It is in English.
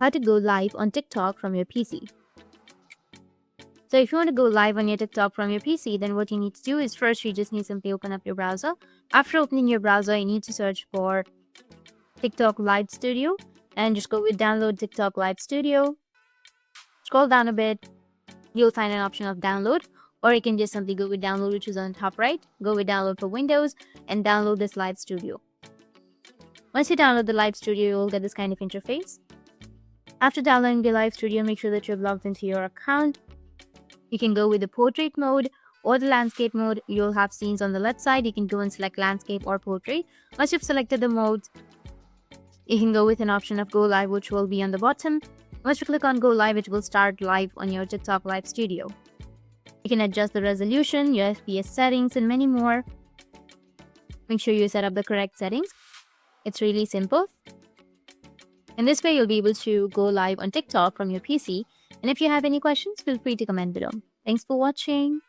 How to go live on TikTok from your PC. So if you want to go live on your TikTok from your PC, then what you need to do is first you just need to simply open up your browser. After opening your browser, you need to search for TikTok Live Studio and just go with download TikTok Live Studio. Scroll down a bit, you'll find an option of download, or you can just simply go with download, which is on top right. Go with download for Windows and download this Live Studio. Once you download the Live Studio, you'll get this kind of interface. After downloading the Live Studio, make sure that you've logged into your account. You can go with the portrait mode or the landscape mode. You'll have scenes on the left side. You can go and select landscape or portrait. Once you've selected the modes, you can go with an option of go live, which will be on the bottom. Once you click on go live, it will start live on your TikTok Live Studio. You can adjust the resolution, your FPS settings, and many more. Make sure you set up the correct settings. It's really simple. In this way, you'll be able to go live on TikTok from your PC. And if you have any questions, feel free to comment below. Thanks for watching.